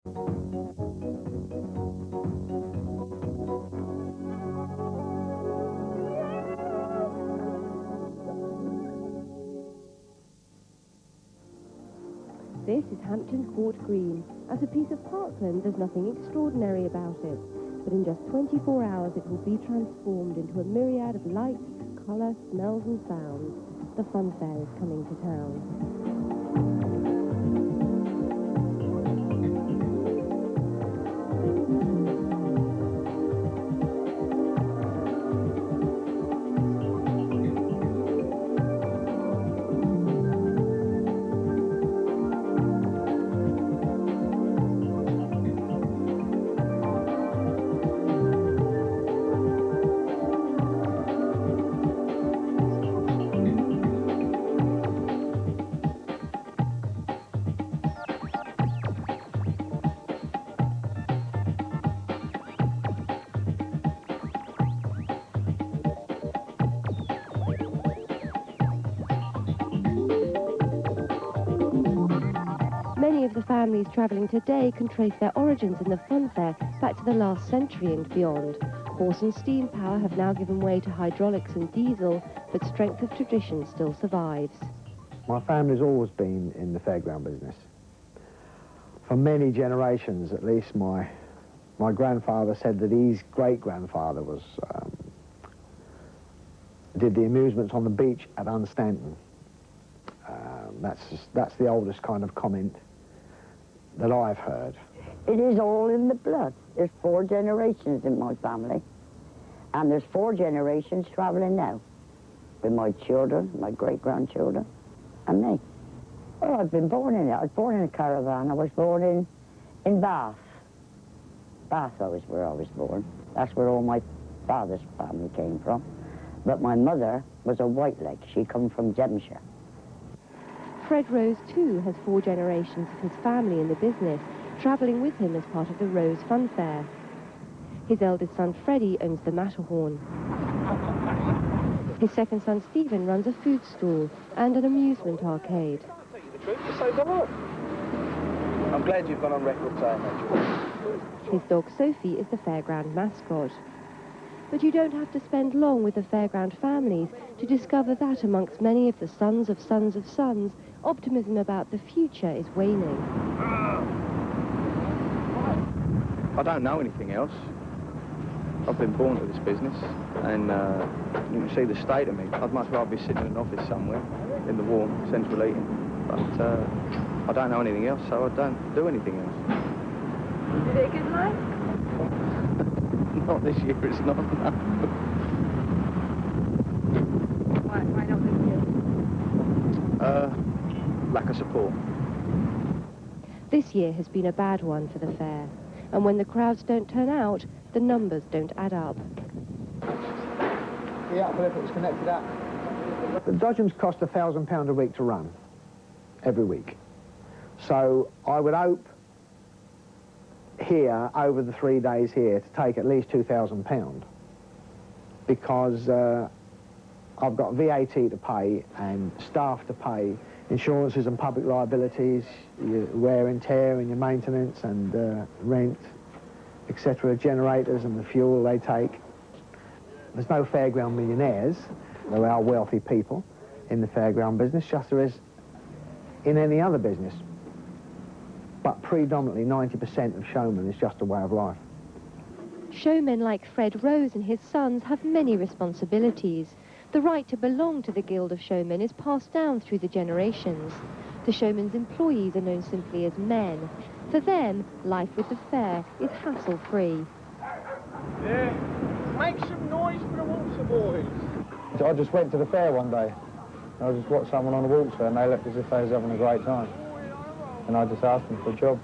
This is Hampton Court Green. As a piece of parkland, there's nothing extraordinary about it. But in just 24 hours, it will be transformed into a myriad of lights, colour, smells and sounds. The funfair is coming to town. Many of the families travelling today can trace their origins in the funfair back to the last century and beyond. Horse and steam power have now given way to hydraulics and diesel, but strength of tradition still survives. My family's always been in the fairground business. For many generations, at least, my grandfather said that his great-grandfather did the amusements on the beach at Unstanton. That's the oldest kind of comment that I've heard. It is all in the blood. There's 4 generations in my family, and there's 4 generations travelling now, with my children, my great-grandchildren, and me. Well, I've been born in it. I was born in a caravan. I was born in Bath. Bath was where I was born. That's where all my father's family came from. But my mother was a Whiteleg. She come from Devonshire. Fred Rose, too, has 4 generations of his family in the business, travelling with him as part of the Rose Funfair. His eldest son, Freddie, owns the Matterhorn. His second son, Stephen, runs a food stall and an amusement arcade. I'm glad you've gone on record saying that. His dog, Sophie, is the fairground mascot. But you don't have to spend long with the fairground families to discover that amongst many of the sons of sons of sons, optimism about the future is waning. I don't know anything else. I've been born to this business, and you can see the state of me. I'd much rather be sitting in an office somewhere in the warm, sensible eating. But I don't know anything else, so I don't do anything else. Is it a good life? Not this year, it's not. No. Why not this year? Lack of support. This year has been a bad one for the fair, and when the crowds don't turn out, the numbers don't add up. Yeah, but if it was connected up. The dodgems cost £1,000 a week to run, every week. So I would hope here, over the 3 days here, to take at least £2,000, because I've got VAT to pay and staff to pay, insurances and public liabilities, your wear and tear and your maintenance and rent, etc., generators and the fuel they take. There's no fairground millionaires. There are wealthy people in the fairground business, just there is in any other business. But predominantly 90% of showmen is just a way of life. Showmen like Fred Rose and his sons have many responsibilities. The right to belong to the Guild of Showmen is passed down through the generations. The showmen's employees are known simply as men. For them, life with the fair is hassle-free. Yeah, make some noise for the water boys. I just went to the fair one day. I just watched someone on the water and they looked as if they was having a great time. And I just asked him for a job.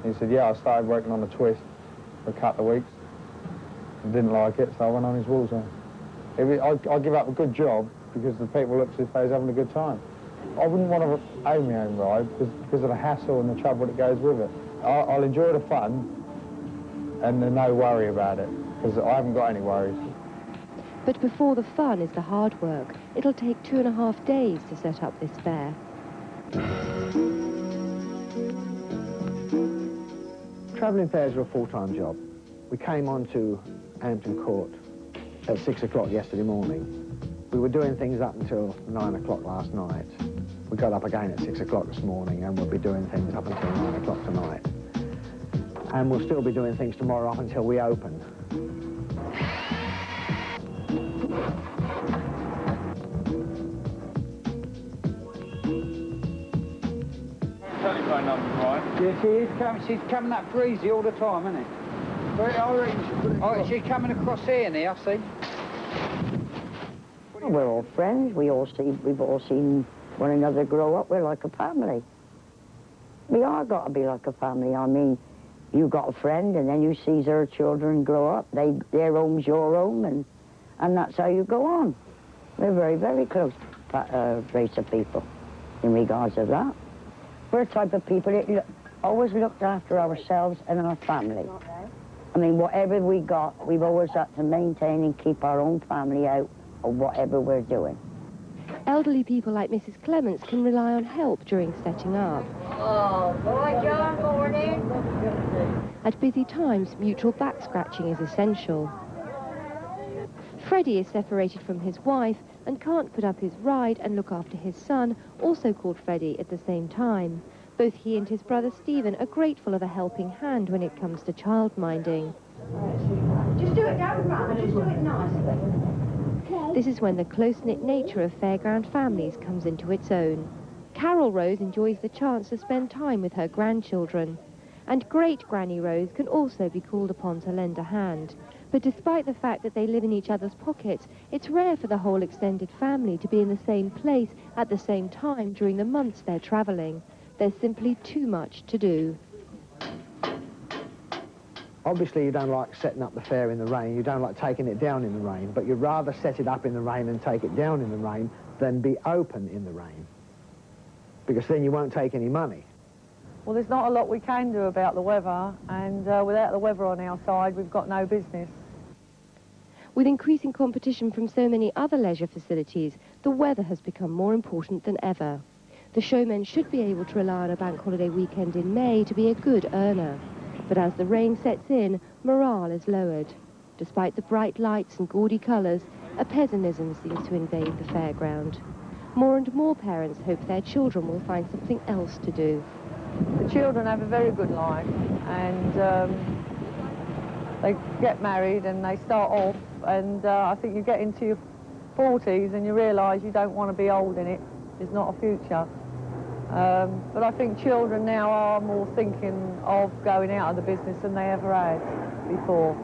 He said, yeah, I started working on the twist for a couple of weeks. I didn't like it, so I went on his walls. I'd give up a good job because the people looked as if they was having a good time. I wouldn't want to own my own ride because of the hassle and the trouble that goes with it. I'll enjoy the fun and the no worry about it, because I haven't got any worries. But before the fun is the hard work. It'll take 2.5 days to set up this fair. travelling fairs are a full-time job. We came onto Hampton Court at 6 o'clock yesterday morning. We were doing things up until 9 o'clock last night. We got up again at 6 o'clock this morning, and we'll be doing things up until 9 o'clock tonight. And we'll still be doing things tomorrow up until we open. Telephone number, right? Yeah, she's coming up breezy all the time, isn't it? She's coming across here now, see? We're all friends. We've all seen one another grow up. We're like a family. We all got to be like a family. I mean, you got a friend, and then you see their children grow up. Their home's your home, and that's how you go on. We're very, very close race of people in regards to that. We're a type of people that always looked after ourselves and our family. I mean, whatever we got, we've always had to maintain and keep our own family out of whatever we're doing. Elderly people like Mrs. Clements can rely on help during setting up. Oh, boy, John, morning. At busy times, mutual back scratching is essential. Freddie is separated from his wife and can't put up his ride and look after his son, also called Freddie, at the same time. Both he and his brother Stephen are grateful of a helping hand when it comes to childminding. Just do it down, Grandma, just do it nicely. This is when the close-knit nature of fairground families comes into its own. Carol Rose enjoys the chance to spend time with her grandchildren. And great Granny Rose can also be called upon to lend a hand. But despite the fact that they live in each other's pockets, it's rare for the whole extended family to be in the same place at the same time during the months they're travelling. There's simply too much to do. Obviously, you don't like setting up the fair in the rain. You don't like taking it down in the rain, but you'd rather set it up in the rain and take it down in the rain than be open in the rain, because then you won't take any money. Well, there's not a lot we can do about the weather, and without the weather on our side, we've got no business. With increasing competition from so many other leisure facilities, the weather has become more important than ever. The showmen should be able to rely on a bank holiday weekend in May to be a good earner. But as the rain sets in, morale is lowered. Despite the bright lights and gaudy colours, a pessimism seems to invade the fairground. More and more parents hope their children will find something else to do. The children have a very good life, and they get married and they start off, and I think you get into your 40s and you realise you don't want to be old in it. There's not a future. But I think children now are more thinking of going out of the business than they ever had before.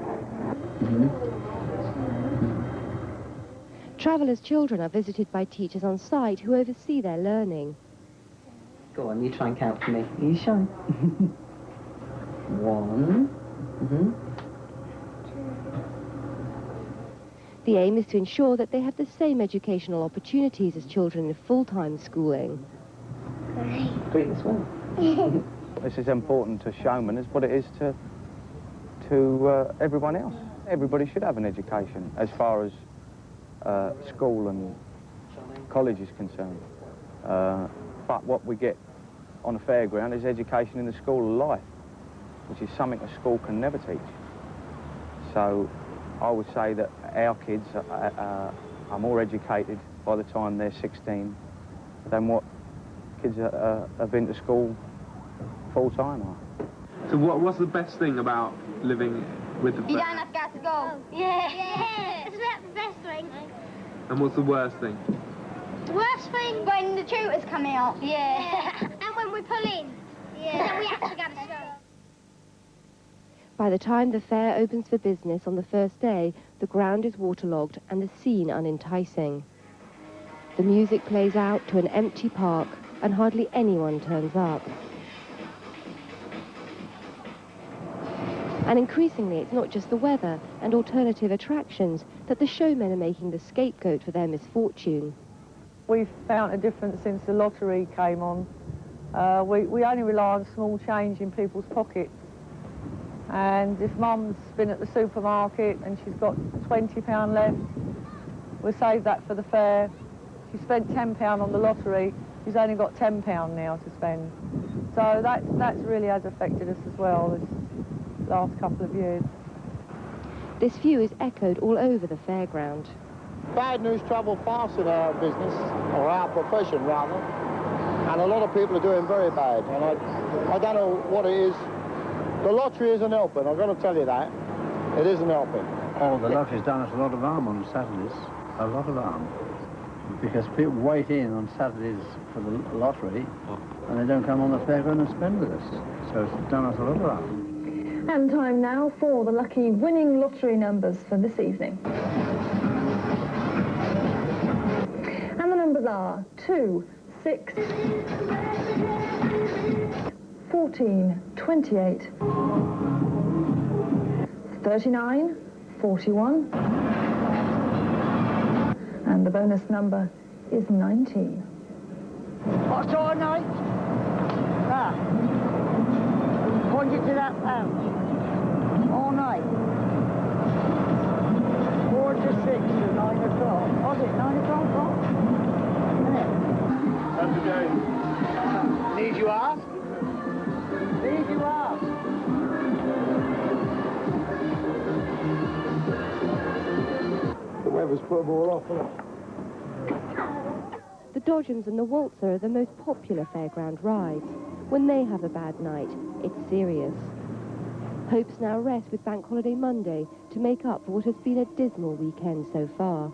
Travellers' children are visited by teachers on site who oversee their learning. Go on, you try and count for me. Are you sure? 1. The aim is to ensure that they have the same educational opportunities as children in full-time schooling. 3 as well. This is important to showmen as what it is to everyone else. Everybody should have an education as far as school and college is concerned. But what we get on a fairground is education in the school of life, which is something a school can never teach. So I would say that our kids are more educated by the time they're 16 than what kids have been to school full-time are. So what's the best thing about living with the fair? You don't have to go to school. Yeah. That's the best thing. And what's the worst thing? The worst thing? When the tutors come out. Yeah. And when we pull in. Yeah. Then we have to go to school. By the time the fair opens for business on the first day, the ground is waterlogged and the scene unenticing. The music plays out to an empty park and hardly anyone turns up. And increasingly, it's not just the weather and alternative attractions that the showmen are making the scapegoat for their misfortune. We've found a difference since the lottery came on. We only rely on small change in people's pockets. And if Mum's been at the supermarket and she's got £20 left, we'll save that for the fair. She spent £10 on the lottery, she's only got £10 now to spend. So that really has affected us as well. last couple of years. This view is echoed all over the fairground. Bad news travel fast in our business, or our profession rather, and a lot of people are doing very bad, and I don't know what it is. The lottery isn't helping, I've got to tell you that. It isn't helping. Oh, the lottery's done us a lot of harm on Saturdays, a lot of harm. Because people wait in on Saturdays for the lottery, and they don't come on the fairground and spend with us. So it's done us a lot of harm. And time now for the lucky winning lottery numbers for this evening. And the numbers are 2, 6, 14, 28, 39, 41, and the bonus number is 19. What's all night? Ah. Point it to that pouch. All night. 4 to 6 to 9 o'clock. Was it 9 o'clock? Isn't it? How's it going? Need you ask? Need you ask? The weather's put them all off, hasn't it? The Dodgems and the Waltzer are the most popular fairground rides. When they have a bad night, it's serious. Hopes now rest with Bank Holiday Monday to make up for what has been a dismal weekend so far.